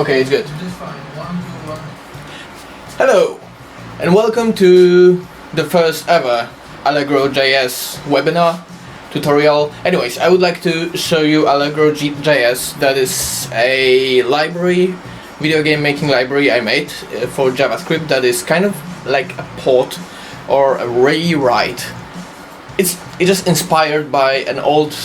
Okay, it's good. Hello, and welcome to the first ever allegro.js webinar tutorial. Anyways, I would like to show you allegro.js. That is a library, video game making library I made for JavaScript that is kind of like a port or a rewrite. It's just inspired by an old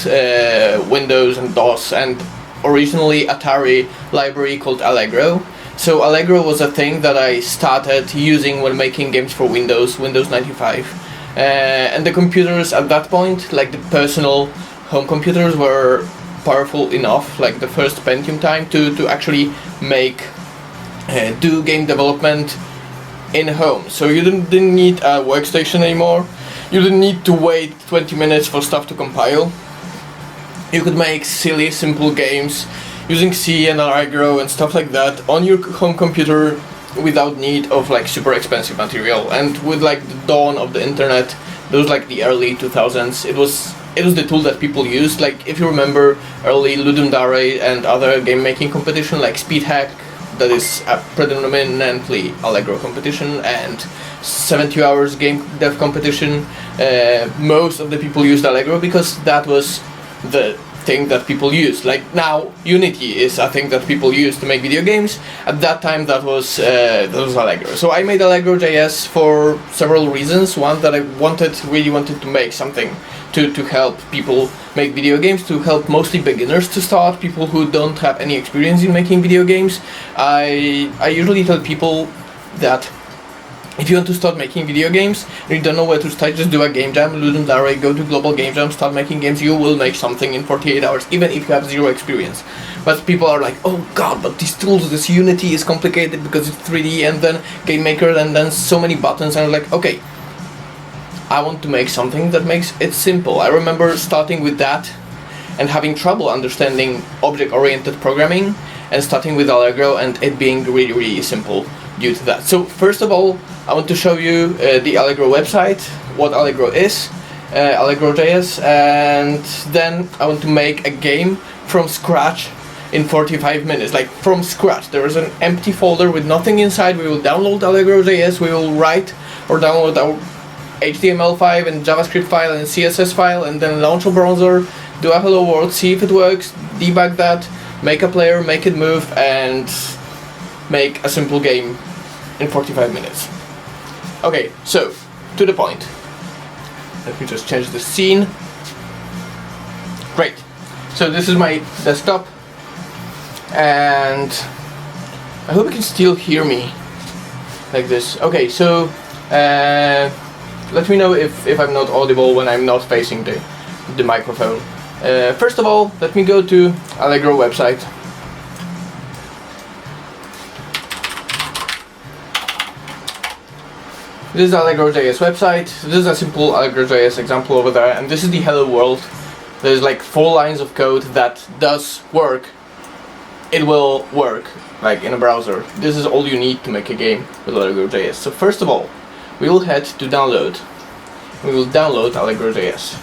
Windows and DOS and originally Atari library called Allegro. So Allegro was a thing that I started using when making games for Windows 95. And the computers at that point, like the personal home computers, were powerful enough, like the first Pentium time, to actually do game development in home. So you didn't need a workstation anymore. You didn't need to wait 20 minutes for stuff to compile. You could make silly, simple games using C and Allegro and stuff like that on your home computer without need of like super expensive material. And with like the dawn of the internet, those like the early 2000s, it was the tool that people used. Like if you remember early Ludum Dare and other game making competition like Speedhack, that is a predominantly Allegro competition, and 72 hours game dev competition, most of the people used Allegro because that was the thing that people used. Like now Unity is a thing that people use to make video games. At that time that was Allegro. So I made allegro.js for several reasons. One, that I really wanted to make something to help people make video games, to help mostly beginners to start, people who don't have any experience in making video games. I usually tell people that if you want to start making video games and you don't know where to start, just do a game jam, Ludum Dare, go to global game jam, start making games. You will make something in 48 hours, even if you have zero experience. But people are like, oh god, but these tools, this Unity is complicated because it's 3D, and then Game Maker, and then so many buttons. And I'm like, okay, I want to make something that makes it simple. I remember starting with that and having trouble understanding object-oriented programming, and starting with Allegro and it being really, really simple due to that. So first of all, I want to show you the Allegro website, what Allegro is, allegro.js, and then I want to make a game from scratch in 45 minutes, like from scratch. There is an empty folder with nothing inside. We will download allegro.js, we will write or download our HTML file and JavaScript file and CSS file, and then launch a browser, do a hello world, see if it works, debug that, make a player, make it move, and make a simple game in 45 minutes. Okay, so to the point. Let me just change the scene. Great. So this is my desktop, and I hope you can still hear me like this. Okay, so let me know if I'm not audible when I'm not facing the microphone. First of all, let me go to Allegro website. This is allegro.js website. This is a simple allegro.js example over there, and this is the hello world. There's like 4 lines of code that does work. It will work like in a browser. This is all you need to make a game with allegro.js. So first of all, we will head to download. We will download allegro.js.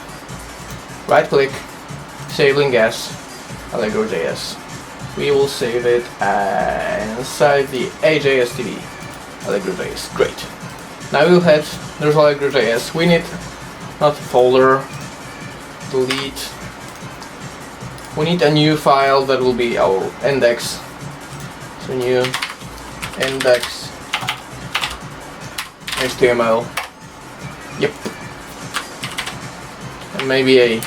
Right click, save link as allegro.js. We will save it inside the AJSTV allegro.js. Great. Now we'll head, there's allegro.js. We need not folder, delete. We need a new file that will be our index. So new index HTML. Yep. And maybe a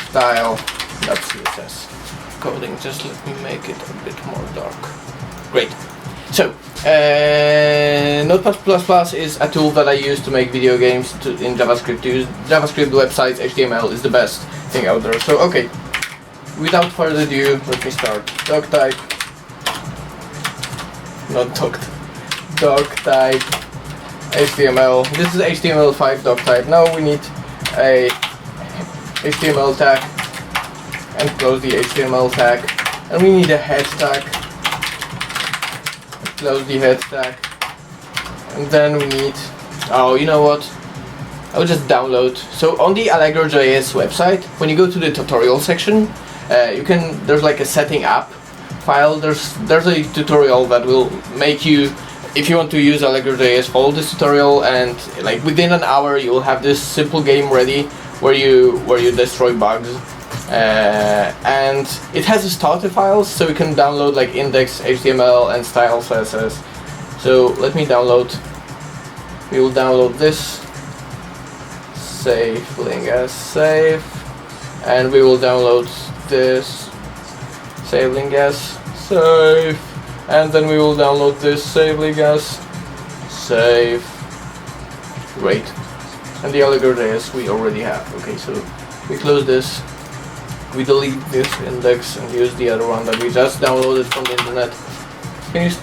style.css coding. Just let me make it a bit more dark. Great. So Notepad++ is a tool that I use to make video games in JavaScript. To use JavaScript websites, HTML is the best thing out there. So okay, without further ado, let me start. Doctype, not doctype HTML. This is HTML5 doctype. Now we need a HTML tag, and close the HTML tag, and we need a head tag. Close the head tag, and then we need, oh, you know what, I'll just download. So on the allegro.js website, when you go to the tutorial section, there's like a setting app file, there's a tutorial that will make you, if you want to use allegro.js, follow this tutorial, and like within an hour you will have this simple game ready where you destroy bugs. And it has a starter files, so you can download like index HTML and style CSS. So let me download. We will download this. Save link as save, and we will download this. Save link as save, and then we will download this. Save link as save. Great. And the allegro.js we already have. Okay, so we close this. We delete this index and use the other one that we just downloaded from the internet. Can you?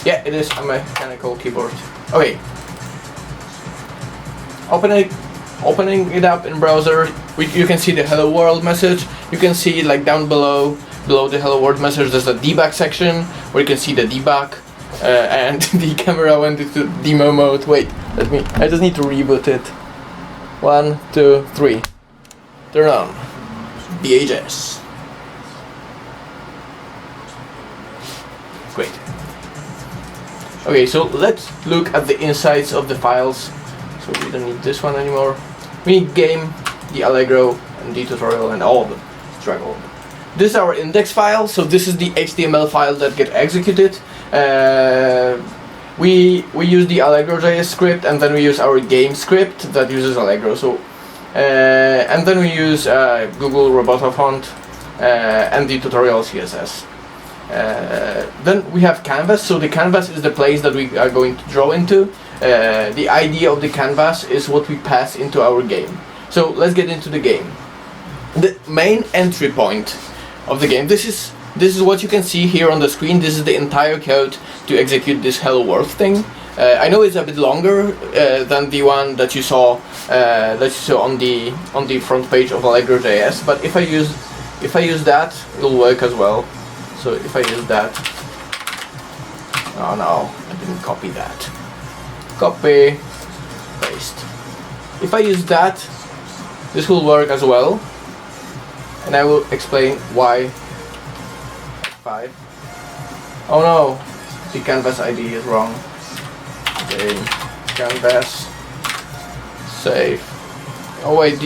Yeah, it is a mechanical keyboard. Okay. Opening it up in browser, you can see the hello world message. You can see like down below the hello world message, there's a debug section where you can see the debug, and the camera went into demo mode. Wait, I just need to reboot it. 1, 2, 3. Turn on. BHS. Great. Okay, so let's look at the insides of the files. So we don't need this one anymore. We need game, the Allegro, and the tutorial, and all of them. Drag all of them. This is our index file, so this is the HTML file that get executed. We use the allegro.js script, and then we use our game script that uses Allegro. So, and then we use Google Roboto font and the tutorial CSS. Then we have canvas. So the canvas is the place that we are going to draw into. The idea of the canvas is what we pass into our game. So let's get into the game. The main entry point of the game. This is what you can see here on the screen. This is the entire code to execute this hello world thing. I know it's a bit longer than the one that you saw on the front page of allegro.js, but if I use that, it'll work as well. So if I use that, oh no, I didn't copy that. Copy, paste. If I use that, this will work as well, and I will explain why. 5. Oh no, the canvas ID is wrong. Okay, canvas, save. Oh wait,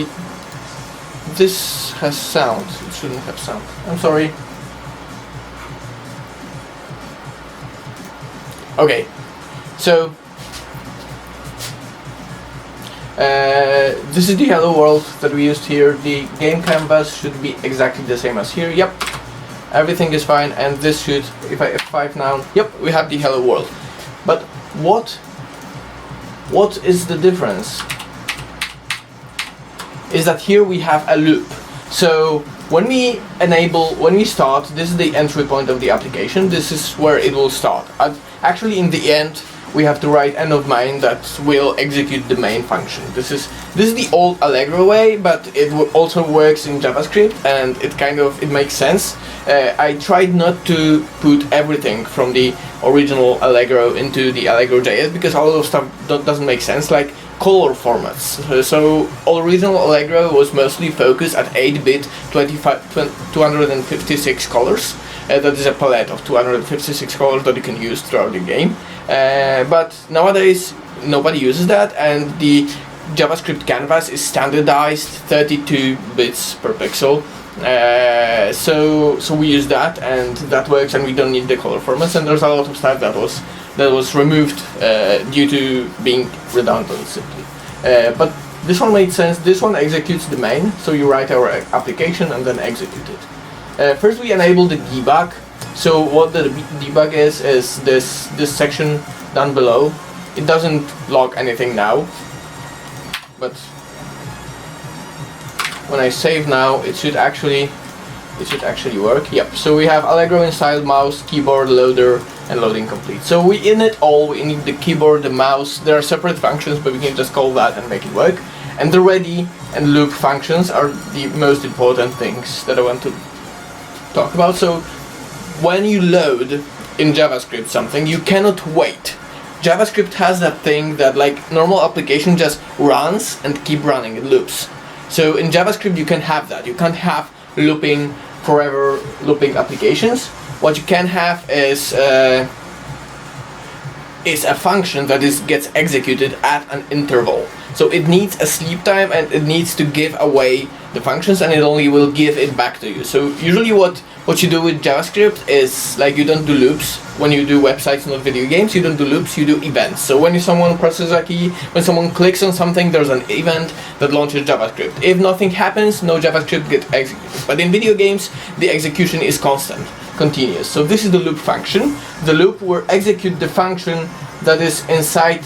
this has sound. It shouldn't have sound. I'm sorry. Okay, so this is the hello world that we used here. The game canvas should be exactly the same as here. Yep, everything is fine, and this should, if I F5 now, yep, we have the hello world. But what is the difference? Is that here we have a loop. So when we start, this is the entry point of the application. This is where it will start. Actually, in the end, we have to write end of main that will execute the main function. This is the old Allegro way, but it also works in JavaScript, and it makes sense. I tried not to put everything from the original Allegro into the Allegro.js because all of stuff doesn't make sense, like color formats. So original Allegro was mostly focused at 8-bit 256 colors. That is a palette of 256 colors that you can use throughout the game. But nowadays nobody uses that, and the JavaScript canvas is standardized 32 bits per pixel. So we use that, and that works, and we don't need the color formats. And there's a lot of stuff that was removed due to being redundant simply. But this one made sense. This one executes the main, so you write our application and then execute it. First we enable the debug. So what the debug is this section down below. It doesn't log anything now, but when I save now, it should actually work. Yep. So we have Allegro installed, mouse, keyboard, loader, and loading complete. So we need the keyboard, the mouse. There are separate functions, but we can just call that and make it work. And the ready and loop functions are the most important things that I want to talk about. So when you load in JavaScript something, you cannot wait. JavaScript has that thing that like normal application just runs and keep running, it loops. So in JavaScript you can have that. You can't have looping forever looping applications. What you can have is a function that gets executed at an interval. So it needs a sleep time and it needs to give away the functions, and it only will give it back to you. So usually what you do with JavaScript is, like, you don't do loops. When you do websites, not video games, you don't do loops, you do events. So when someone presses a key, when someone clicks on something, there's an event that launches JavaScript. If nothing happens, no JavaScript gets executed. But in video games, the execution is constant, continuous. So this is the loop function. The loop will execute the function that is inside,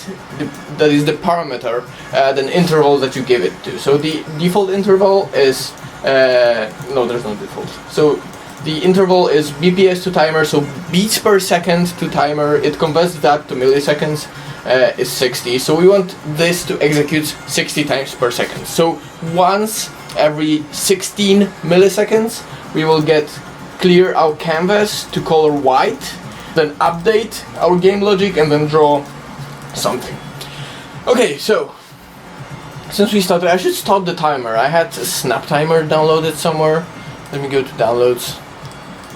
that is the parameter, the interval that you give it to. So the default interval is, no, there's no default. So the interval is BPS to timer, so beats per second to timer. It converts that to milliseconds, is 60. So we want this to execute 60 times per second. So once every 16 milliseconds, we will clear our canvas to color white, then update our game logic, and then draw something. Okay, so since we started, I should stop the timer. I had a snap timer downloaded somewhere. Let me go to downloads.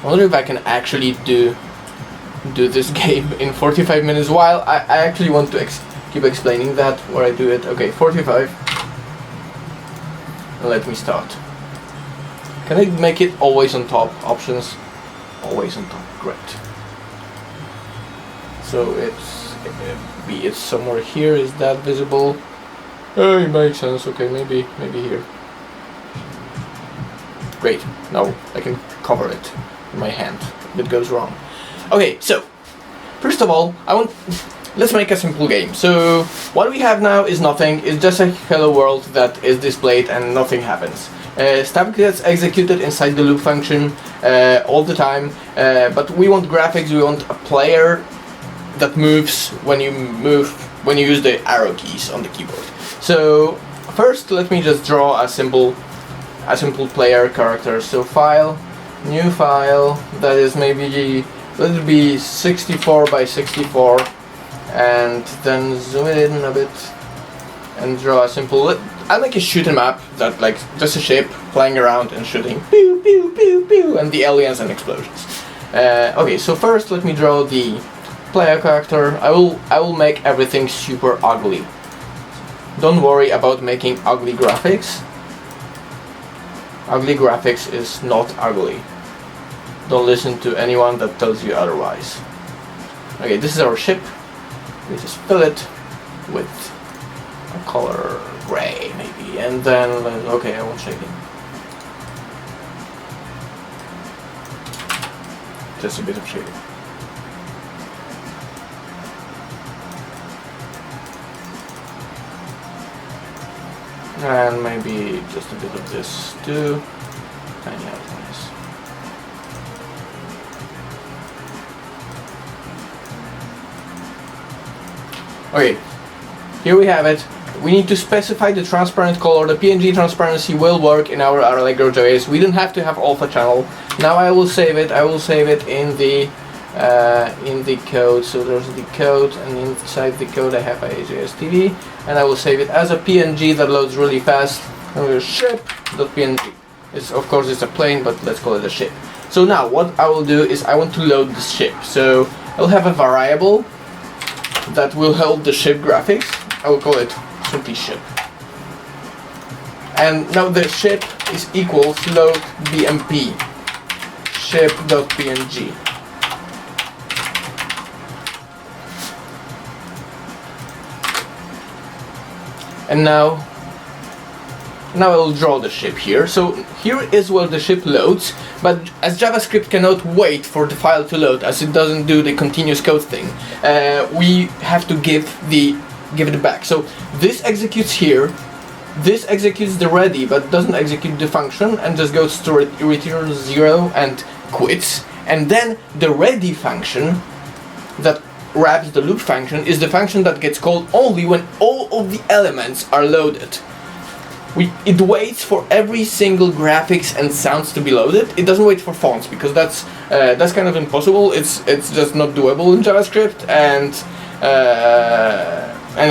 I wonder if I can actually do this game in 45 minutes. While I actually want to keep explaining that where I do it. Okay, 45. And let me start. Can I make it always on top? Options, always on top. Great. So it's somewhere here. Is that visible? Oh, it makes sense. Okay, maybe here. Great. Now I can cover it in my hand if it goes wrong. Okay, so first of all, let's make a simple game. So what we have now is nothing. It's just a hello world that is displayed and nothing happens. Stuff gets executed inside the loop function all the time, but we want graphics. We want a player that moves when you use the arrow keys on the keyboard. So first, let me just draw a simple player character. So file, new file, that is maybe, let it be 64 by 64, and then zoom it in a bit and draw a simple, I'll make a shoot 'em up, that, like, just a ship flying around and shooting pew pew pew pew, and the aliens and explosions. Okay, so first let me draw the player character. I will make everything super ugly. Don't worry about making ugly graphics. Ugly graphics is not ugly. Don't listen to anyone that tells you otherwise. Okay, this is our ship. We just fill it with a color gray maybe, and then, okay, I won't shake it. Just a bit of shading. And maybe just a bit of this too. Tiny outlines. Okay, here we have it. We need to specify the transparent color. The PNG transparency will work in our allegro.js. We don't have to have alpha channel. Now I will save it. I will save it in the code. So there's the code, and inside the code I have a sosTV, and I will save it as a PNG that loads really fast. And we'll ship.png. Of course it's a plane, but let's call it a ship. So now what I will do is I want to load the ship. So I'll have a variable that will hold the ship graphics. I will call it simply ship. And now the ship is equals load bmp ship.png. And now I will draw the ship here. So here is where the ship loads, but as JavaScript cannot wait for the file to load, as it doesn't do the continuous code thing, we have to give it back. So this executes here, this executes the ready, but doesn't execute the function, and just goes to return 0 and quits. And then the ready function that wraps the loop function is the function that gets called only when all of the elements are loaded. It waits for every single graphics and sounds to be loaded. It doesn't wait for fonts, because that's kind of impossible. It's just not doable in JavaScript, and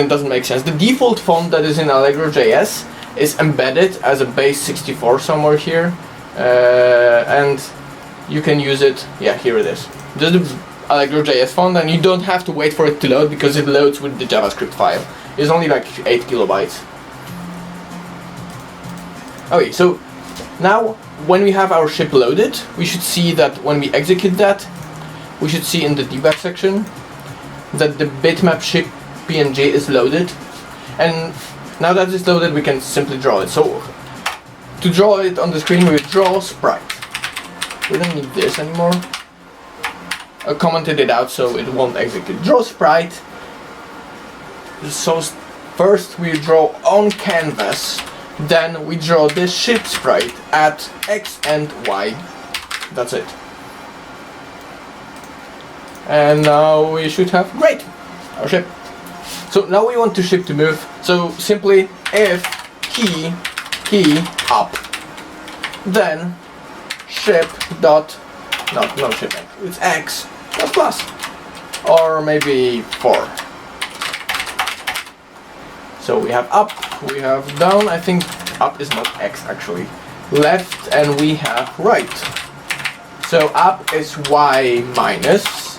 it doesn't make sense. The default font that is in allegro.js is embedded as a base 64 somewhere here. and you can use it. Yeah, here it is. This is the allegro.js font, and you don't have to wait for it to load because it loads with the JavaScript file. It's only like 8 kilobytes. Okay, so now when we have our ship loaded, we should see that when we execute that, we should see in the debug section that the bitmap ship PNG is loaded, and now that it's loaded, we can simply draw it. So to draw it on the screen, we draw sprite. We don't need this anymore. I commented it out so it won't execute. Draw sprite. So first we draw on canvas, then we draw this ship sprite at X and Y. That's it. And now we should have, great, our ship. So now we want the ship to move. So simply if key up, then ship dot, no ship, it's X dot plus, or maybe 4. So we have up, we have down. I think up is not X actually. Left, and we have right. So up is Y minus,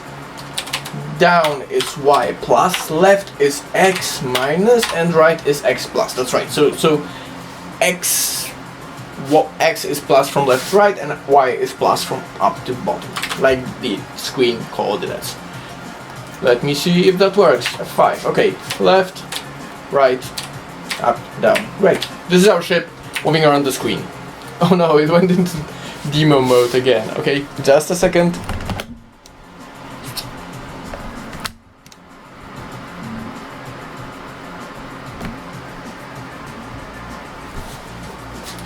down is Y plus, left is X minus, and right is X plus. That's right. So X is plus from left to right, and Y is plus from up to bottom, like the screen coordinates. Let me see if that works. F5. Okay, left, right, up, down. Great. This is our ship moving around the screen. Oh no, it went into demo mode again. Okay, just a second.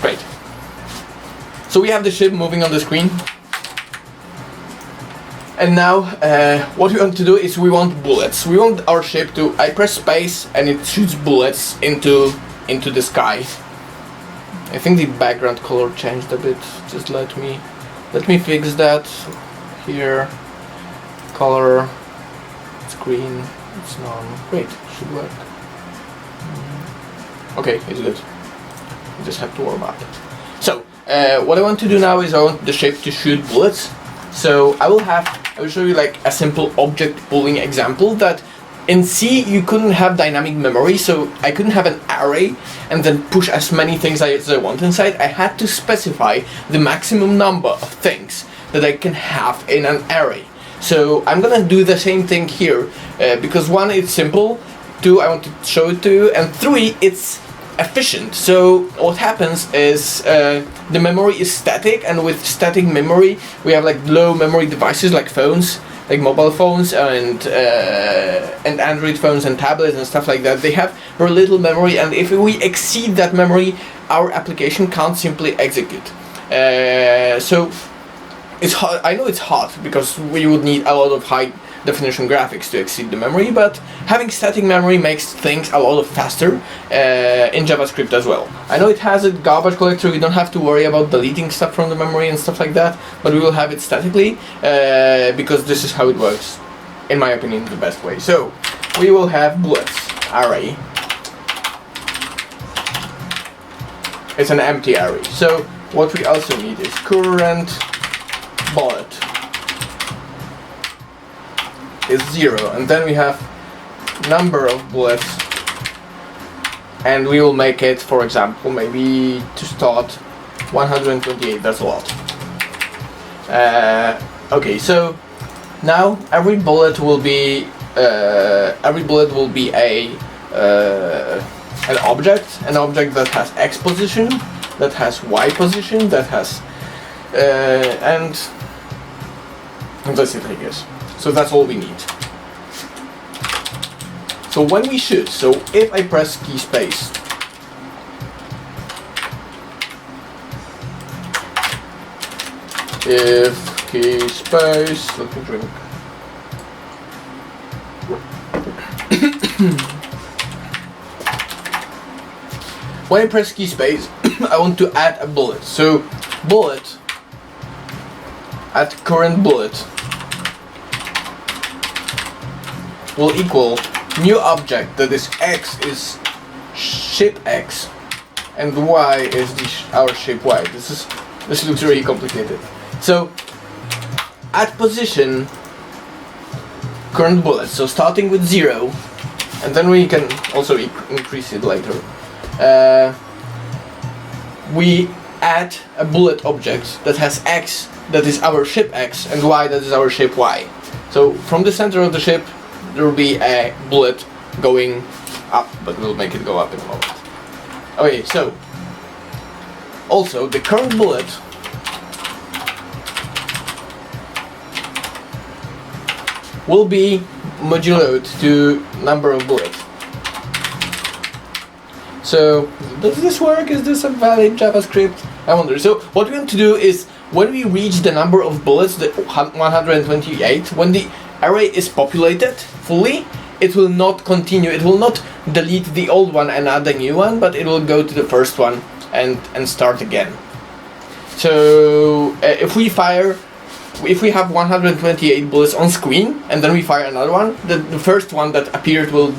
Great. So we have the ship moving on the screen. And now what we want to do is we want bullets. We want our ship to, I press space and it shoots bullets into the sky. I think the background color changed a bit. Just let me fix that. Here, color, it's green, it's none. Great, should work. Okay, it's good. I just have to warm up. So what I want to do now is I want the ship to shoot bullets. So I will show you like a simple object pooling example that in C you couldn't have dynamic memory, so I couldn't have an array and then push as many things as I want inside. I had to specify the maximum number of things that I can have in an array. So I'm gonna do the same thing here because 1, it's simple, 2, I want to show it to you, and 3, it's efficient. So what happens is the memory is static, and with static memory we have like low memory devices like phones, like mobile phones and Android phones and tablets and stuff like that. They have very little memory, and if we exceed that memory, our application can't simply execute. So it's hard. I know it's hard because we would need a lot of high definition graphics to exceed the memory, but having static memory makes things a lot faster in JavaScript as well. I know it has a garbage collector, we don't have to worry about deleting stuff from the memory and stuff like that, but we will have it statically because this is how it works, in my opinion, the best way. So we will have bullets array. It's an empty array. So what we also need is current bullet is 0, and then we have number of bullets, and we will make it, for example, maybe to start 128. That's a lot. Okay, so now every bullet will be an object that has X position, that has Y position, that has and that's it, I guess. So that's all we need. So when we shoot, so if I press key space, if key space, let me drink. When I press key space, I want to add a bullet. So bullet at current bullet will equal new object that is X is ship X and Y is our ship Y. This is This looks really complicated. So at position current bullets, so starting with 0, and then we can also increase it later. We add a bullet object that has X, that is our ship X, and Y, that is our ship Y. So from the center of the ship there will be a bullet going up, but we'll make it go up in a moment. Okay, so also the current bullet will be moduloed to number of bullets. So does this work? Is this a valid JavaScript? I wonder. So what we want to do is, when we reach the number of bullets, the 128, when the array is populated fully, it will not continue, it will not delete the old one and add a new one, but it will go to the first one and start again. So if we have 128 bullets on screen and then we fire another one, the first one that appeared will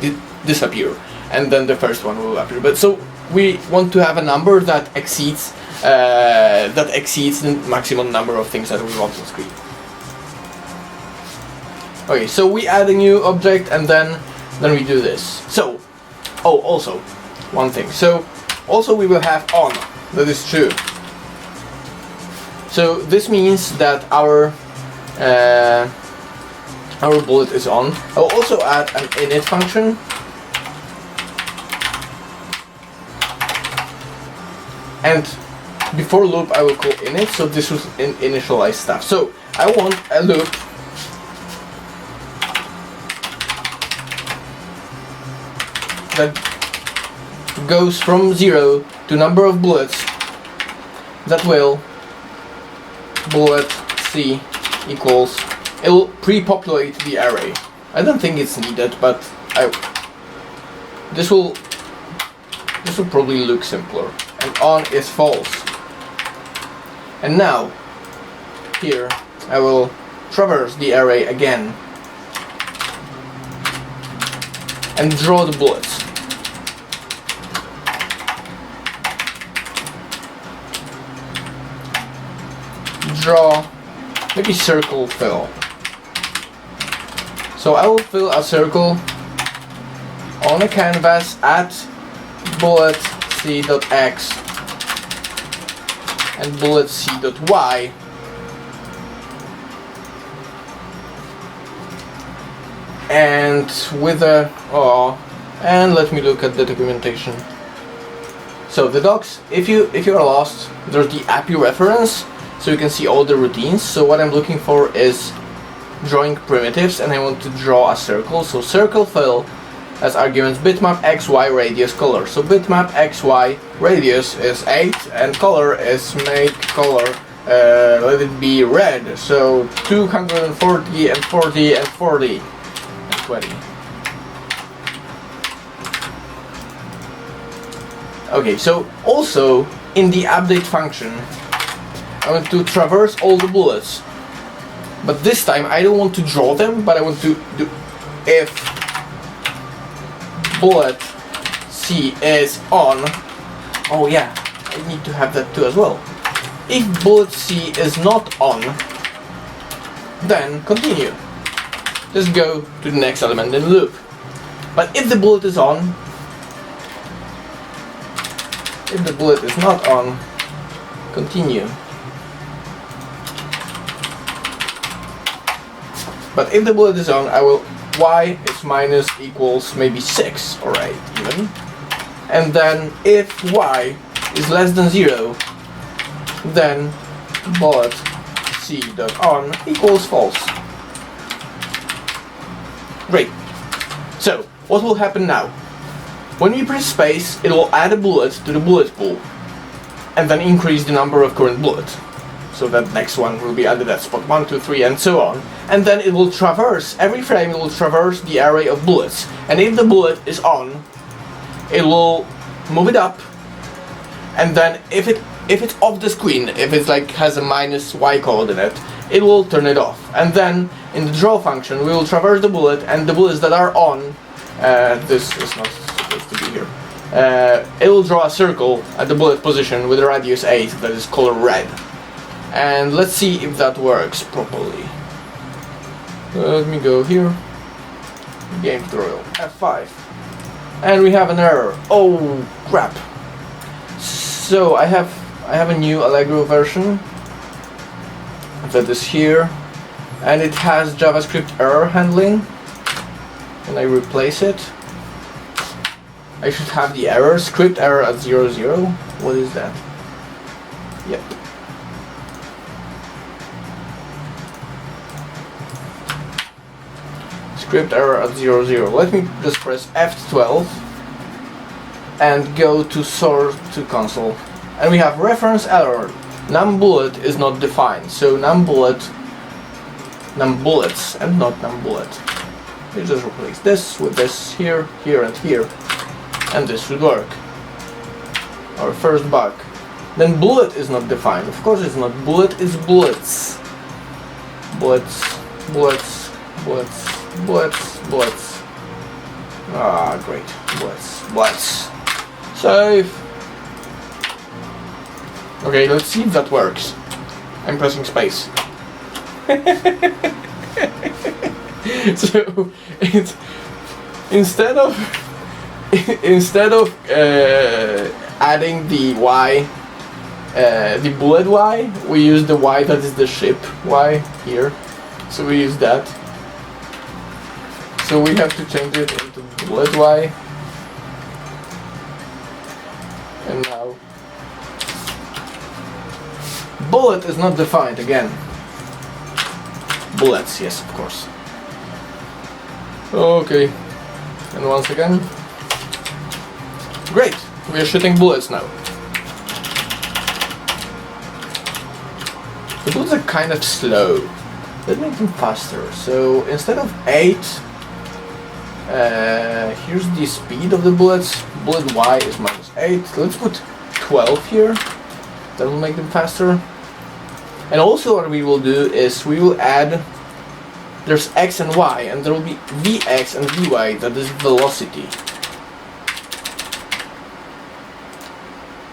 disappear, and then the first one will appear. But so we want to have a number that exceeds the maximum number of things that we want on screen. Okay, so we add a new object and then we do this. So, oh, also one thing. So also we will have on. That is true. So this means that our bullet is on. I'll also add an init function. And before loop I will call init, so this was initialize stuff. So I want a loop that goes from 0 to number of bullets that will bullet C equals, it will pre-populate the array. I don't think it's needed, but this will probably look simpler. And on is false. And now here I will traverse the array again and draw the bullets. Draw, maybe circle fill. So I will fill a circle on a canvas at bullet c.x and bullet c.y, and with a and let me look at the documentation. So the docs, if you are lost, there's the API reference, so you can see all the routines. So what I'm looking for is drawing primitives, and I want to draw a circle. So circle fill as arguments bitmap x, y, radius, color. So bitmap x, y, radius is 8 and color is make color, let it be red. So 240 and 40 and 40 and 20. Okay, so also in the update function I want to traverse all the bullets, but this time I don't want to draw them, but I want to do if bullet C is on. Oh yeah, I need to have that too as well. If bullet C is not on, then continue. Just go to the next element in the loop. But if the bullet is on, if the bullet is not on, continue. But if the bullet is on, I will y is minus equals maybe 6 or 8 even. And then if y is less than 0, then bullet c.on equals false. Great. So what will happen now? When we press space, it will add a bullet to the bullet pool and then increase the number of current bullets. So that next one will be added at spot 1, 2, 3 and so on. And then it will traverse, every frame it will traverse the array of bullets. And if the bullet is on, it will move it up. And then if it's off the screen, if it's like has a minus y coordinate, it will turn it off. And then in the draw function we will traverse the bullet, and the bullets that are on, this is not supposed to be here, it will draw a circle at the bullet position with a radius 8 that is color red. and let's see if that works properly. Let me go here, game tutorial, F5, and we have an error. Oh crap! So I have a new Allegro version that is here, and it has JavaScript error handling. And I replace it. I should have the error, script error at 00. What is that? Yep. Script error at 00. Let me just press F12 and go to source to console. And we have reference error. NumBullet is not defined. So NumBullets and not NumBullet. You just replace this with this here, here and here, and this should work. Our first bug. Then bullet is not defined. Of course it's not. Bullet is bullets. Bullets, bullets, bullets, bullets, bullets. Ah, great. Bullets, bullets. Save. Okay, let's see if that works. I'm pressing space. So it's instead of adding the Y, the bullet Y, we use the Y that is the ship Y here. So we use that. So we have to change it into bullet Y. And now bullet is not defined again. Bullets, yes, of course. Okay, and once again, great, we are shooting bullets now. The bullets are kind of slow. Let's make them faster. So instead of 8, here's the speed of the bullets. Bullet Y is -8. Let's put 12 here. That will make them faster. And also what we will do is we will add, there's X and Y, and there will be Vx and Vy, that is velocity.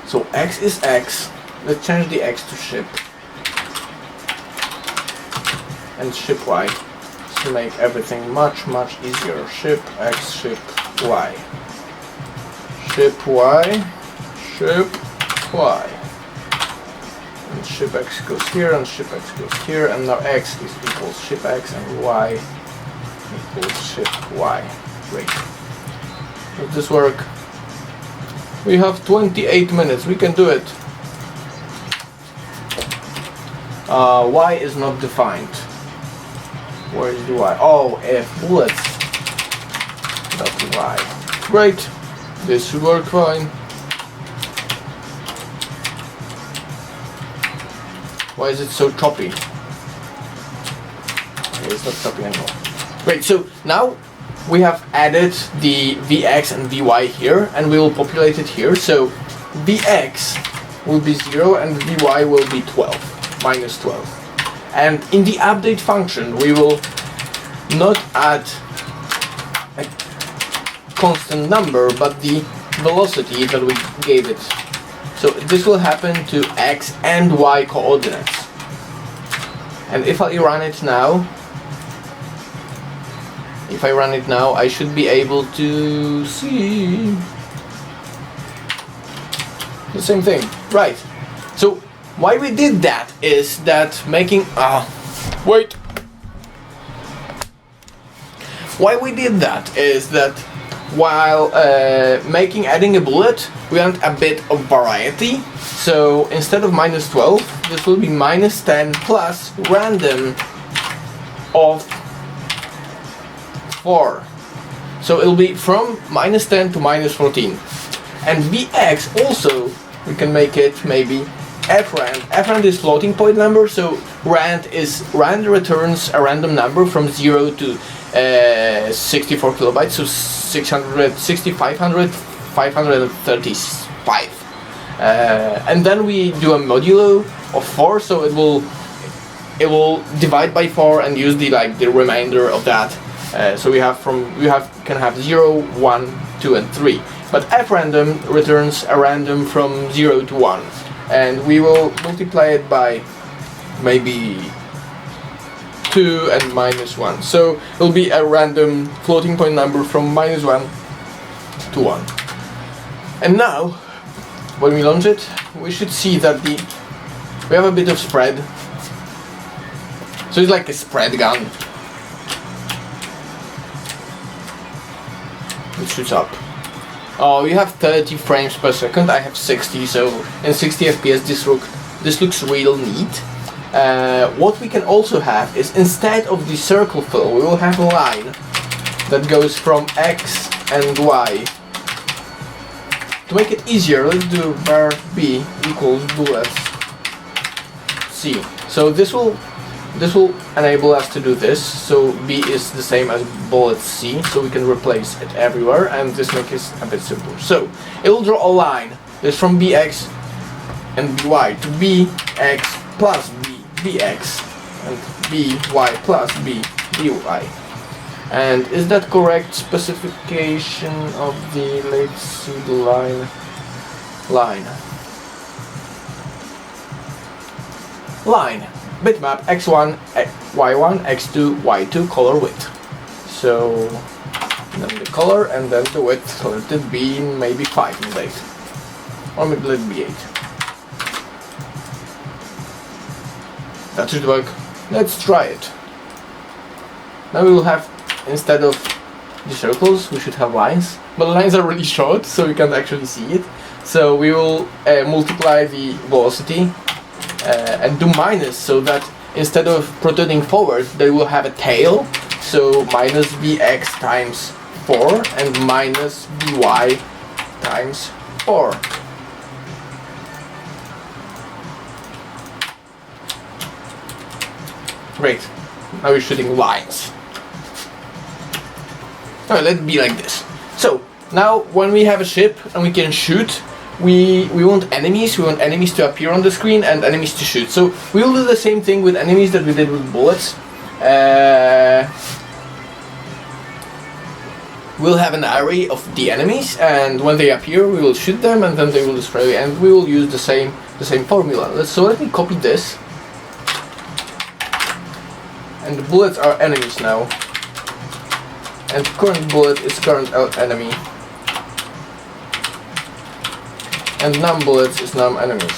So X is X, let's change the X to ship, and ship Y, to make everything much easier. Ship X, ship Y. Ship Y, ship Y. And ship X goes here, and ship X goes here, and now X is equals ship X, and Y equals ship Y. Great. Does this work? We have 28 minutes, we can do it. Y is not defined. Where is the Y? Oh, if bullets. That's Y. Great. This should work fine. Why is it so choppy? Okay, it's not choppy anymore. Great, so now we have added the Vx and Vy here, and we will populate it here. So Vx will be 0 and Vy will be 12, -12. And in the update function we will not add a constant number, but the velocity that we gave it. So this will happen to X and Y coordinates. And if I run it now, I should be able to see the same thing. Right. So why we did that is that why we did that is that while adding a bullet, we want a bit of variety. So instead of -12, this will be -10 plus random of 4. So it'll be from -10 to -14. And Vx also, we can make it maybe frand. Frand is floating point number, so rand returns a random number from 0 to 64 kilobytes, so 535. And then we do a modulo of 4, so it will divide by 4 and use the remainder of that. So can have 0, 1, 2, and 3. But frandom returns a random from 0 to 1, and we will multiply it by maybe 2 and -1. So it'll be a random floating point number from -1 to 1. And now, when we launch it, we should see that we have a bit of spread. So it's like a spread gun. It shoots up. Oh, you have 30 frames per second. I have 60, so in 60 FPS this looks real neat. What we can also have is, instead of the circle fill, we will have a line that goes from X and Y. To make it easier, let's do var B equals bullets C. So this will enable us to do this. So B is the same as bullet C, so we can replace it everywhere, and this makes it a bit simpler. So it will draw a line that's from BX and BY to BX plus BX and BY plus BY. And is that correct specification of the, let's see the line. Bitmap x1, y1, x2, y2 color width. So then the color and then the width, let it be maybe 5 indeed. Or maybe let it be 8. That should work. Let's try it. Now we will have, instead of the circles, we should have lines. But the lines are really short, so we can't actually see it. So we will multiply the velocity and do minus, so that instead of protruding forward, they will have a tail. So minus bx times 4 and minus by times 4. Great. Now we're shooting lines. Now let it be like this. So now when we have a ship and we can shoot, we want enemies. We want enemies to appear on the screen and enemies to shoot. So we will do the same thing with enemies that we did with bullets. We'll have an array of the enemies, and when they appear, we will shoot them, and then they will display. And we will use the same formula. So let me copy this. And the bullets are enemies now. And current bullet is current enemy. And num bullets is num enemies.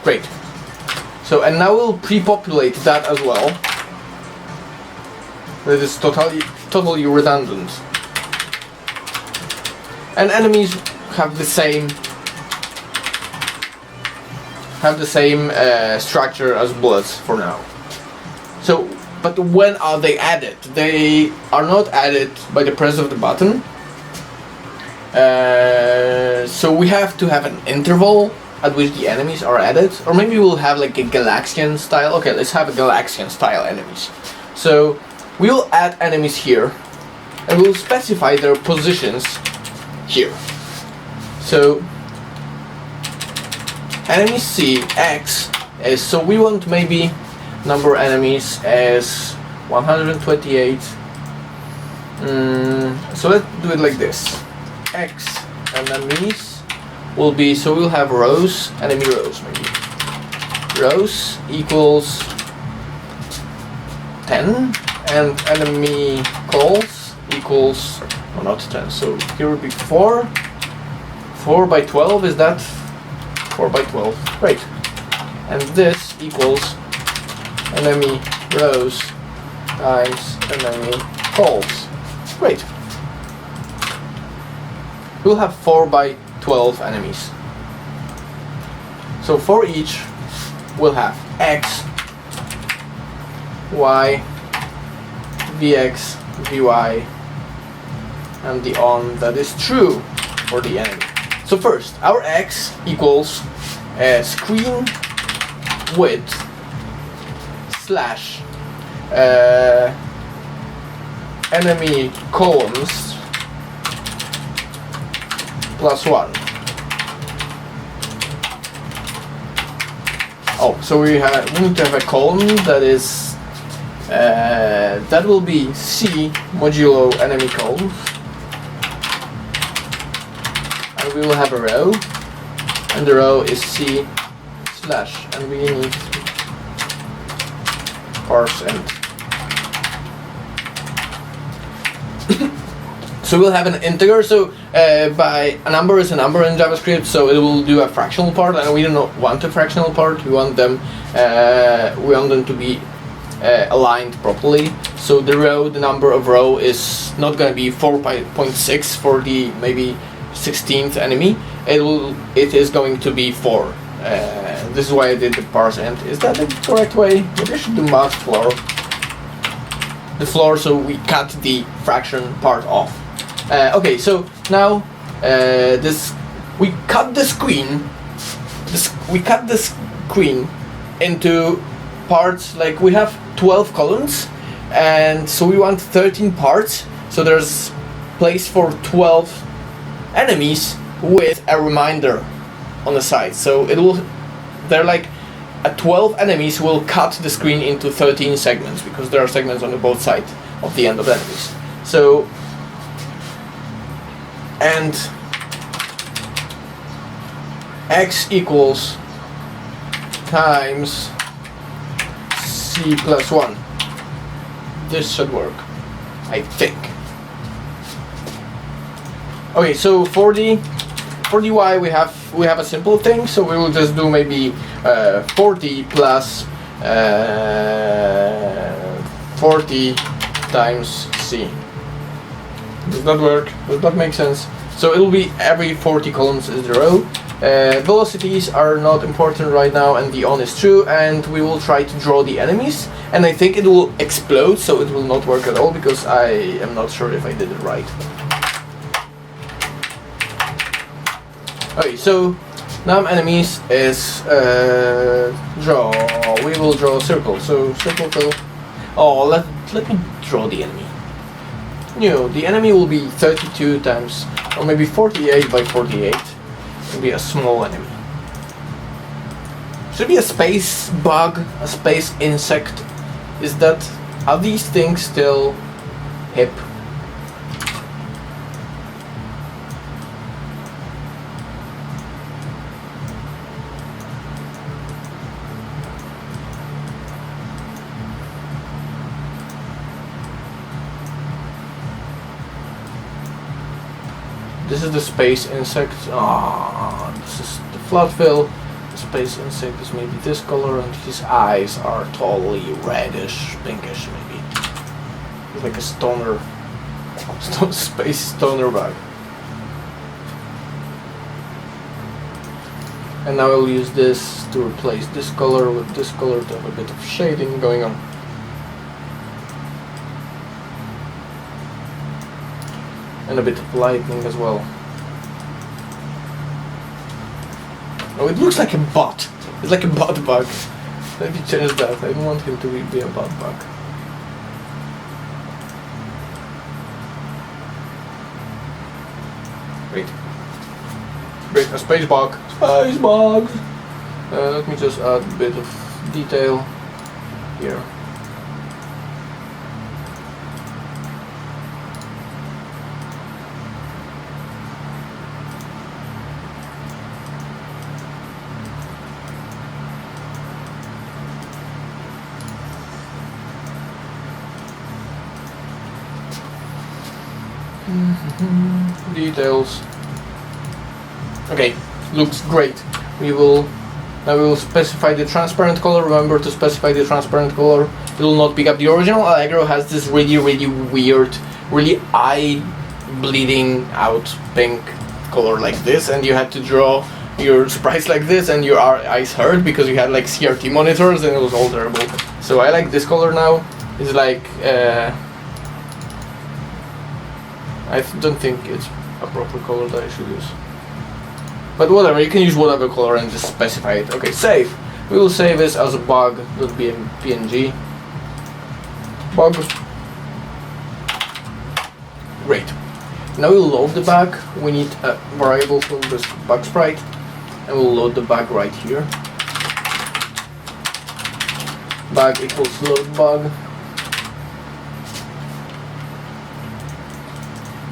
Great. So, and now we'll pre-populate that as well. That is totally redundant. And enemies have the same structure as bullets for now. So, but when are they added? They are not added by the press of the button. So we have to have an interval at which the enemies are added, or maybe we'll have like a Galaxian style. Okay, let's have a Galaxian style enemies. So we will add enemies here, and we'll specify their positions here. So enemy C X is, so we want maybe number enemies as 128. So let's do it like this. X enemies will be, so we'll have rows, enemy rows maybe. Rows equals 10, and enemy calls equals, oh, not 10, so here would be 4. 4 by 12, is that? 4 by 12, great. And this equals enemy rows times enemy calls. Great. We'll have 4 by 12 enemies. So for each, we'll have X, Y, VX, VY, and the on that is true for the enemy. So first, our X equals screen width slash enemy columns plus 1. Oh, so we need to have a column that is that will be C modulo enemy column, and we will have a row, and the row is C slash, and we need parse int. So we'll have an integer. So by a number is a number in JavaScript, so it will do a fractional part, and we don't want a fractional part. We want them to be aligned properly. So the number of row is not going to be 4.6 for the maybe 16th enemy. It is going to be 4. This is why I did the parse int. Is that the correct way? Maybe I should do math floor. The floor, so we cut the fraction part off. Okay, so now we cut the screen. We cut the screen into parts. Like we have 12 columns, and so we want 13 parts. So there's place for 12 enemies with a reminder on the side. So they're like 12 enemies will cut the screen into 13 segments, because there are segments on both sides of the end of enemies. So, and x equals times c plus 1. This should work, I think. Okay, so for the y we have a simple thing, so we will just do maybe 40 plus 40 times c. Does that work? Does that make sense? So it will be every 40 columns is the row. Velocities are not important right now, and the on is true, and we will try to draw the enemies, and I think it will explode, so it will not work at all, because I am not sure if I did it right. Okay, so num enemies is draw. We will draw a circle. So circle fill. Oh, let me draw the enemy. No, the enemy will be 32 times, or maybe 48 by 48. It'll be a small enemy. Should be a space bug, a space insect. Are these things still hip? This is the space insect. This is the flood fill. The space insect is maybe this color, and his eyes are totally reddish, pinkish maybe. It's like a stoner, space stoner bug. And now I'll use this to replace this color with this color to have a bit of shading going on. And a bit of lightning as well. Oh, it looks like a bot. It's like a bot bug. Let me change that. I don't want him to be a bot bug. Wait. Great, a space bug. Space bug! Let me just add a bit of detail here. Details. Okay, looks great. Now we will specify the transparent color. Remember to specify the transparent color. It will not pick up the original. Allegro has this really weird, really eye bleeding out pink color like this, and you had to draw your sprites like this, and your eyes hurt because you had like CRT monitors, and it was all terrible. So I like this color now. It's like I don't think it's a proper color that I should use. But whatever, you can use whatever color and just specify it. Okay, save. We will save this as a bug.png. Bug. Great. Now we'll load the bug. We need a variable for this bug sprite, and we'll load the bug right here. Bug equals load bug.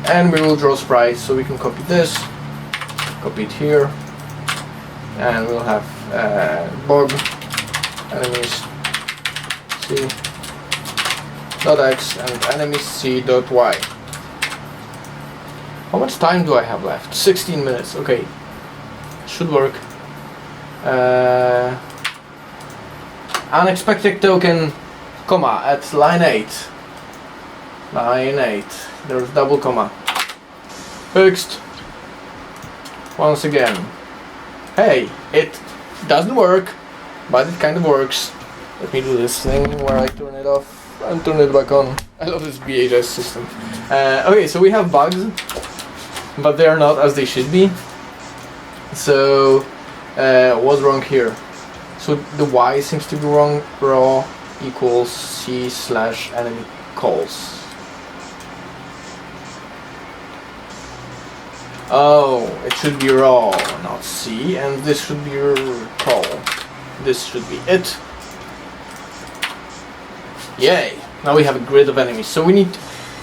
And we will draw sprites, so we can copy this, copy it here, and we'll have bug enemies C dot X and enemy C dot Y. How much time do I have left? 16 minutes, okay. Should work. Unexpected token, comma, at line 8. Line 8. There's double comma. Fixed. Once again. Hey, it doesn't work, but it kind of works. Let me do this thing where I turn it off and turn it back on. I love this BHS system. Okay, so we have bugs, but they are not as they should be. So, what's wrong here? So the Y seems to be wrong. Raw equals C slash enemy calls. Oh, it should be raw, not C, and this should be your call. This should be it. Yay! Now we have a grid of enemies. So we need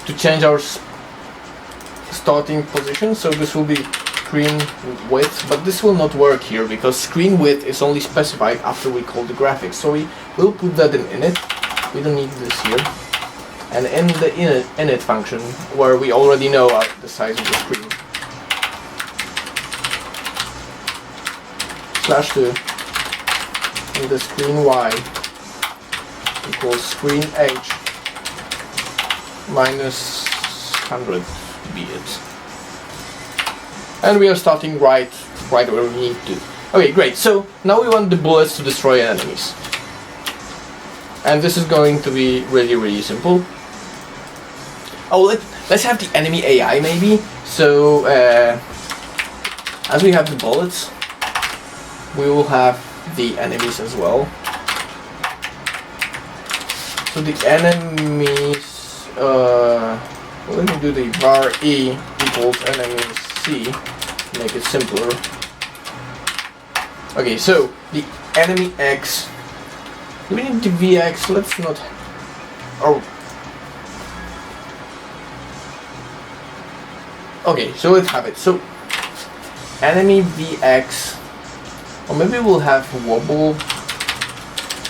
to change our starting position. So this will be screen width, but this will not work here because screen width is only specified after we call the graphics. So we will put that in init. We don't need this here. And in the init function, where we already know the size of the screen, /2 and the screen Y equals screen H minus 100 be it. And we are starting right where we need to. Okay, great. So now we want the bullets to destroy enemies. And this is going to be really simple. Oh, let's have the enemy AI maybe. So as we have the bullets, we will have the enemies as well. So the enemies, let me do the var e equals enemies C, make it simpler. Okay, so the enemy X, do we need the VX? Let's not, oh. Okay, so let's have it. So enemy VX, or maybe we'll have wobble.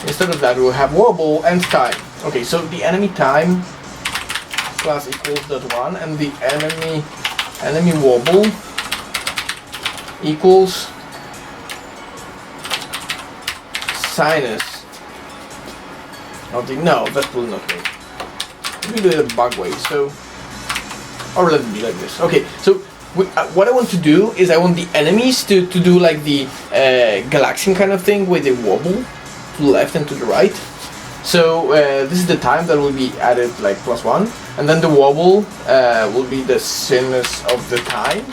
Instead of that, we'll have wobble and time. Okay, so the enemy time class equals .1, and the enemy wobble equals sinus. No, that will not work. We do it a bug way. So, or let it be like this. Okay, so what I want to do is I want the enemies to do like the galaxian kind of thing with the wobble to the left and to the right. So this is the time that will be added like +1, and then the wobble will be the sinus of the time,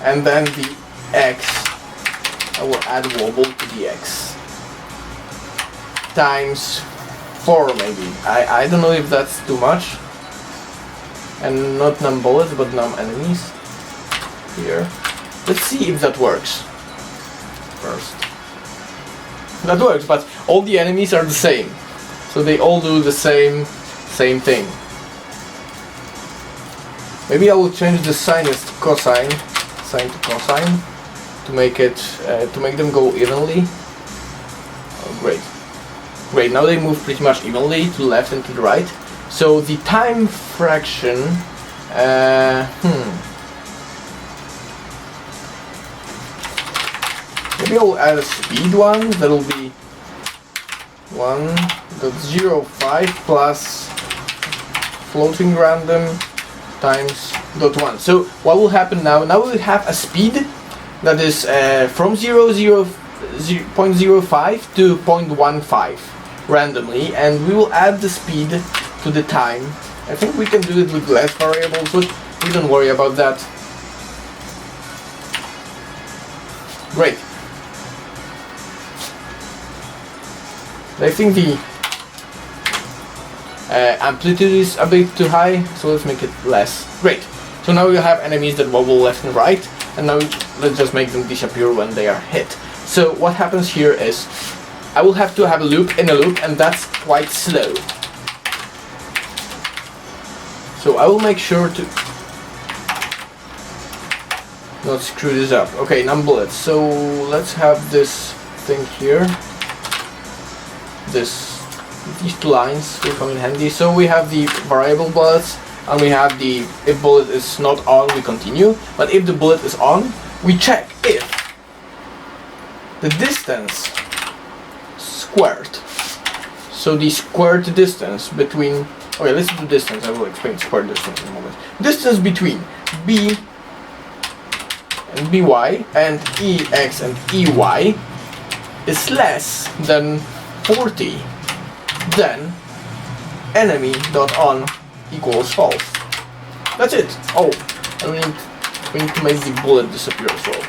and then the X, I will add wobble to the X times 4 maybe. I don't know if that's too much, and not num bullets but num enemies here. Let's see if that works first. That works, but all the enemies are the same, so they all do the same thing. Maybe I will change the sinus to cosine, sine to cosine, to make it to make them go evenly. Oh, great. Now they move pretty much evenly to the left and to the right. So the time fraction, maybe I'll add a speed one, that'll be 1.05 plus floating random times .1. So what will happen now? Now we'll have a speed that is from 0.05 to 0.15 randomly, and we will add the speed to the time. I think we can do it with less variables, but we don't worry about that. Great. I think the amplitude is a bit too high, so let's make it less. Great. So now we have enemies that wobble left and right, and now let's just make them disappear when they are hit. So what happens here is I will have to have a loop in a loop, and that's quite slow. So I will make sure to not screw this up. Okay, num bullets. So let's have this thing here. This these two lines will come in handy. So we have the variable bullets, and we have the if bullet is not on, we continue. But if the bullet is on, we check if the distance squared. So the squared distance between. Okay, let's do distance. I will explain squared distance in a moment. Distance between B and BY and EX and EY is less than 40, then enemy.on equals false. That's it. Oh, and we need to make the bullet disappear as well.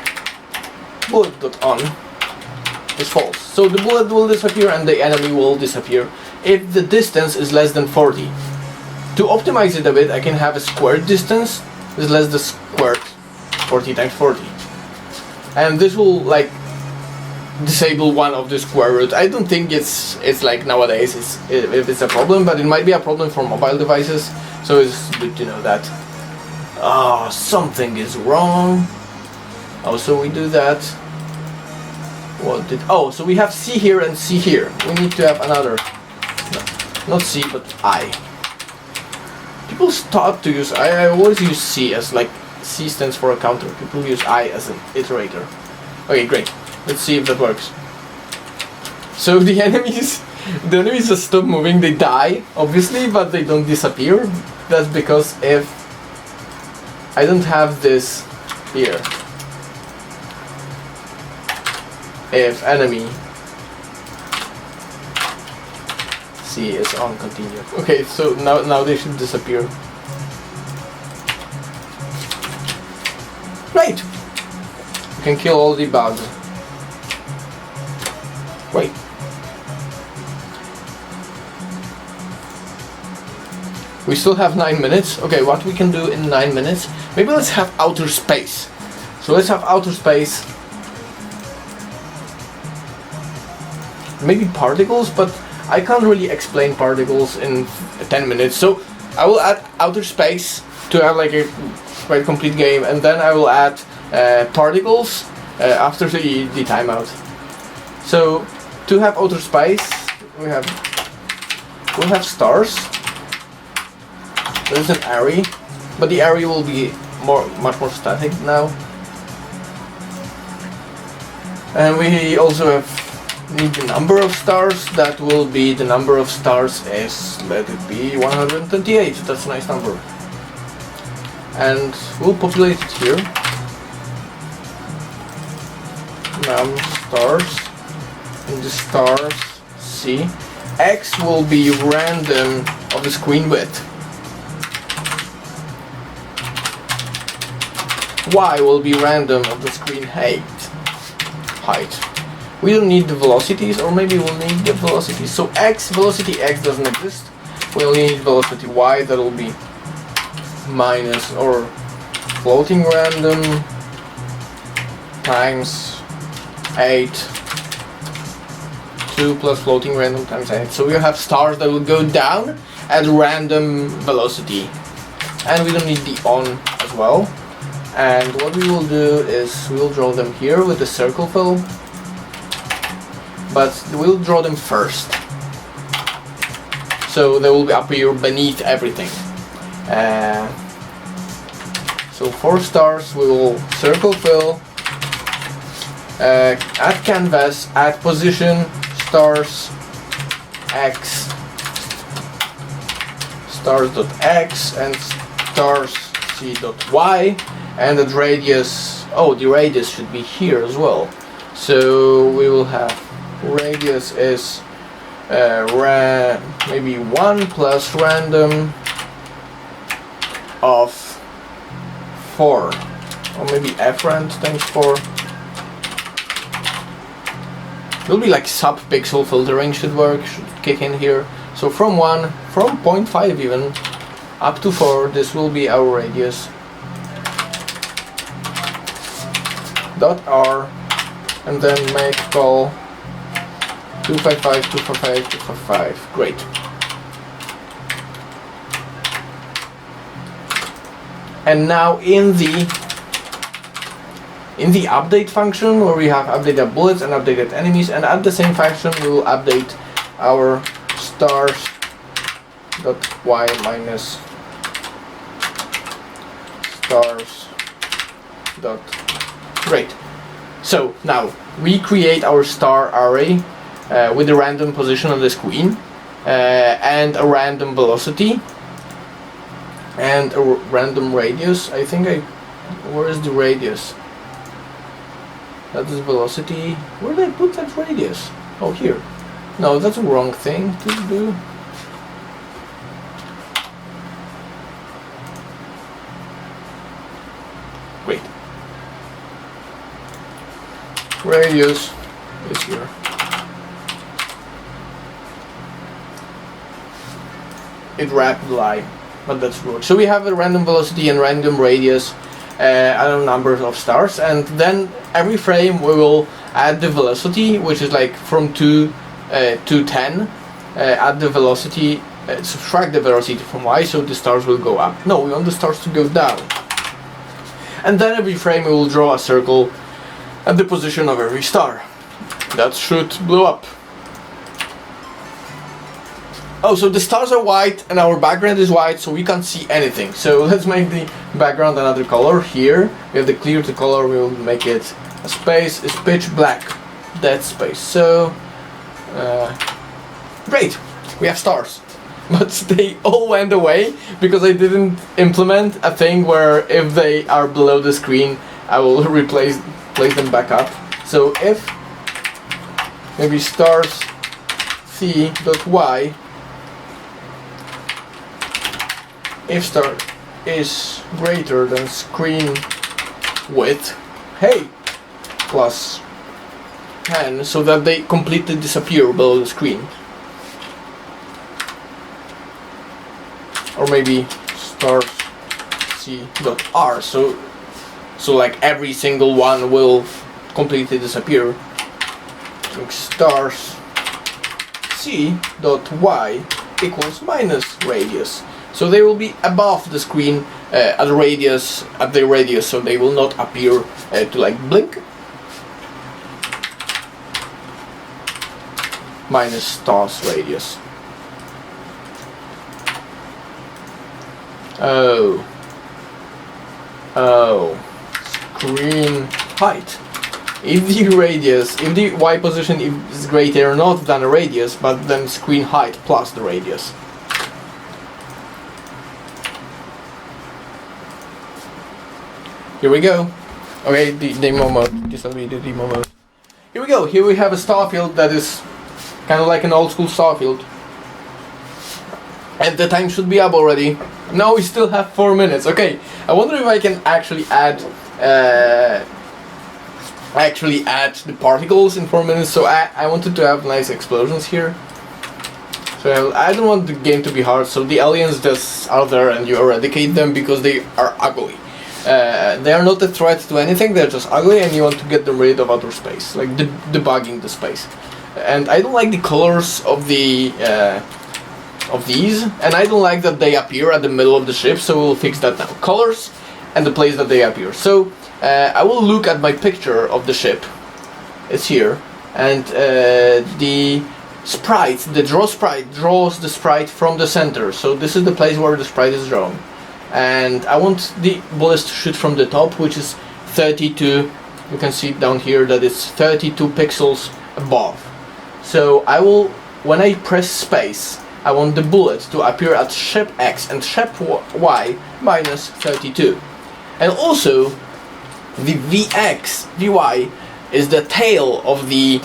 Bullet.on is false. So the bullet will disappear and the enemy will disappear if the distance is less than 40. To optimize it a bit, I can have a squared distance is less than squared 40 times 40. And this will like disable one of the square root. I don't think it's like nowadays if it's a problem, but it might be a problem for mobile devices. So it's good to know that. Ah, something is wrong. Oh, so we do that. What did? Oh, so we have C here and C here. We need to have another. No, not C, but I. People start to use I always use C as like C stands for a counter. People use I as an iterator. Okay, great. Let's see if that works. So the enemies just stop moving. They die, obviously, but they don't disappear. That's because if I don't have this here, if enemy C is on continue. Okay, so now they should disappear. Right. You can kill all the bugs. Wait. We still have 9 minutes. Okay, what we can do in 9 minutes? Maybe let's have outer space. So let's have outer space. Maybe particles, but I can't really explain particles in 10 minutes. So I will add outer space to have like a quite complete game, and then I will add particles after the timeout. So to have outer space, we'll have stars. There's an array, but the array will be much more static now. And we also need the number of stars. That will be the number of stars is, let it be 128. That's a nice number. And we'll populate it here. Num stars. In the stars C. X will be random of the screen width. Y will be random of the screen height. We don't need the velocities, or maybe we'll need the velocities. So velocity X doesn't exist. We only need velocity Y. That will be minus or floating random times 8. 2 plus floating random times 8. So we have stars that will go down at random velocity. And we don't need the on as well. And what we will do is we'll draw them here with the circle fill. But we'll draw them first. So they will appear beneath everything. So for stars we will circle fill, add canvas, add position, stars x, stars.x and stars c.y, and the radius, the radius should be here as well. So we will have radius is maybe 1 plus random of 4, or maybe frand times 4. Will be like sub-pixel filtering should kick in here. So from 0.5 even up to 4, this will be our radius. .r, and then make call 255, 255, 255. Great. And now in the update function, where we have updated bullets and updated enemies, and at the same function we will update our stars dot y minus stars dot. Great. So now we create our star array with a random position on the screen and a random velocity and a random radius. I think where is the radius? That is velocity. Where did I put that radius? Oh, here. No, that's the wrong thing to do. Great. Radius is here. It wrapped the line, but that's wrong. So we have a random velocity and random radius, a number of stars, and then every frame we will add the velocity, which is like from 2 to 10. Add the velocity, subtract the velocity from y, so the stars will go up. No, we want the stars to go down. And then every frame we will draw a circle at the position of every star. That should blow up. Oh, so the stars are white and our background is white, so we can't see anything. So let's make the background another color. Here we have the clear to color, we will make it a space, is pitch black, dead space. So great, we have stars. But they all went away because I didn't implement a thing where if they are below the screen I will place them back up. So if maybe stars c.y, if star is greater than screen width, hey, plus 10, so that they completely disappear below the screen. Or maybe stars c.r, so like every single one will completely disappear. Like stars c.y equals minus radius, so they will be above the screen at the radius, so they will not appear to like blink. Minus stars radius. Oh, screen height. If the radius, if the y position is greater not than a radius, but then screen height plus the radius. Here we go. Okay, the demo mode. This will be the demo mode. Here we go. Here we have a star field that is kind of like an old school star field. And the time should be up already. No, we still have 4 minutes. Okay, I wonder if I can actually add the particles in 4 minutes. So I wanted to have nice explosions here. So I don't want the game to be hard. So the aliens just are there and you eradicate them because they are ugly. They are not a threat to anything. They're just ugly, and you want to get them rid of outer space, like debugging the space. And I don't like the colors of the of these, and I don't like that they appear at the middle of the ship, so we'll fix that now. Colors and the place that they appear. So I will look at my picture of the ship. It's here, and the sprite, the draw sprite, draws the sprite from the center. So this is the place where the sprite is drawn. And I want the bullets to shoot from the top, which is 32. You can see down here that it's 32 pixels above. So I will, when I press space, I want the bullet to appear at ship X and ship Y minus 32. And also, the VY is the tail of the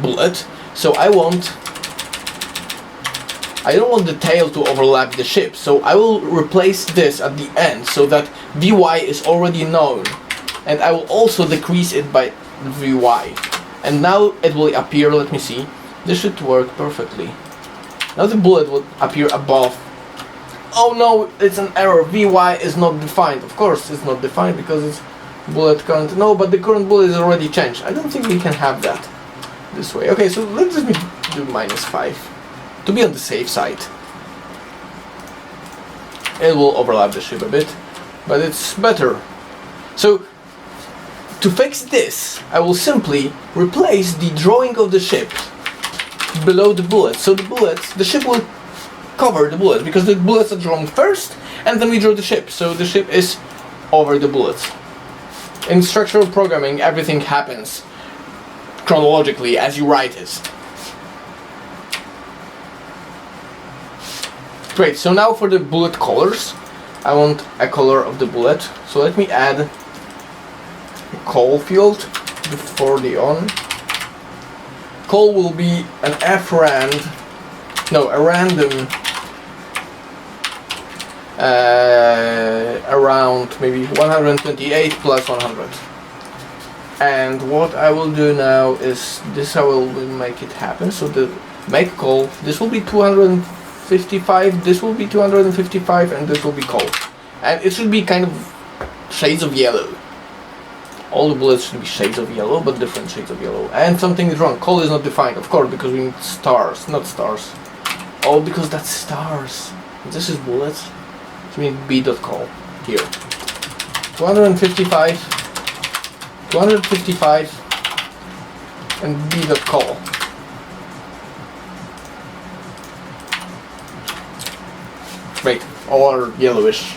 bullet. So I don't want the tail to overlap the ship, so I will replace this at the end so that VY is already known, and I will also decrease it by VY. And now it will appear, let me see, this should work perfectly. Now the bullet will appear above. Oh no, it's an error, VY is not defined. Of course it's not defined because it's bullet current. No, but the current bullet is already changed. I don't think we can have that this way. Okay, so let's just do -5 to be on the safe side. It will overlap the ship a bit, but it's better. So To fix this, I will simply replace the drawing of the ship below the bullets. So the ship will cover the bullets, because the bullets are drawn first, and then we draw the ship. So the ship is over the bullets. In structural programming, everything happens chronologically as you write it. Great, so now for the bullet colors. I want a color of the bullet. So let me add a col field before the on. Col will be an a random around maybe 128 plus 100. And what I will do now is this, I will make it happen. So the make col, this will be 255, this will be 255, and this will be col. And it should be kind of shades of yellow. All the bullets should be shades of yellow, but different shades of yellow. And something is wrong. Col is not defined, of course, because we need stars, not stars. Oh, because that's stars. This is bullets. So we need b.col here. 255, 255, and b.col. Great, all are yellowish.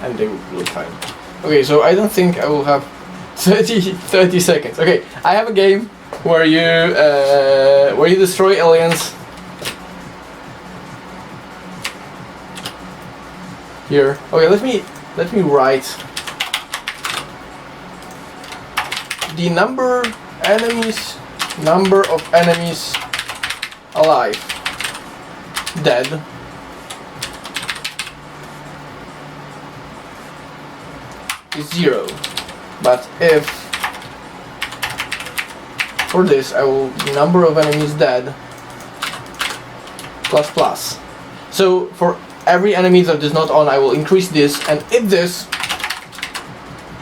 And they look fine. Okay, so I don't think I will have 30 seconds. Okay, I have a game where you destroy aliens. Here. Okay, let me write the number of enemies alive, dead, is 0. But if for this I will number of enemies dead plus plus. So for every enemy that is not on, I will increase this, and if this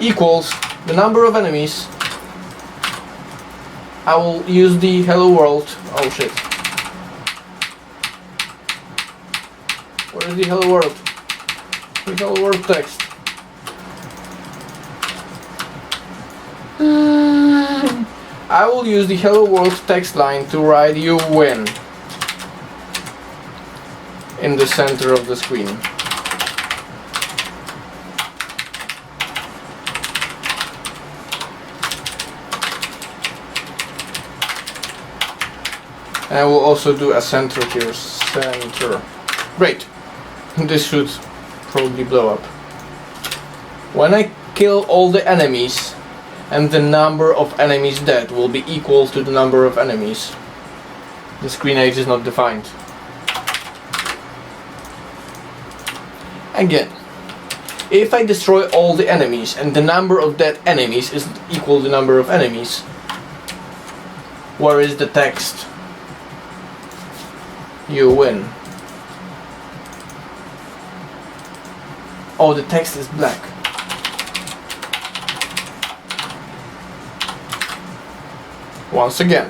equals the number of enemies, I will use the hello world. Oh shit. Where is the hello world? The hello world text. I will use the hello world text line to write "you win" in the center of the screen. And I will also do a center here, center. Great. This should probably blow up. When I kill all the enemies, and the number of enemies dead will be equal to the number of enemies, the screen age is not defined. Again, if I destroy all the enemies and the number of dead enemies is equal to the number of enemies, where is the text? You win. Oh, the text is black. Once again,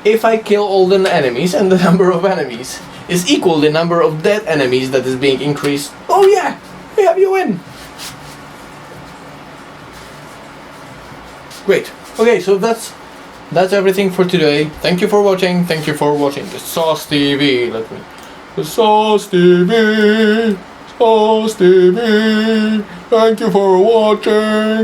if I kill all the enemies and the number of enemies is equal to the number of dead enemies that is being increased, oh yeah, we have you win. Great. Okay, so that's everything for today. Thank you for watching. Thank you for watching the sosTV. The sosTV. Thank you for watching.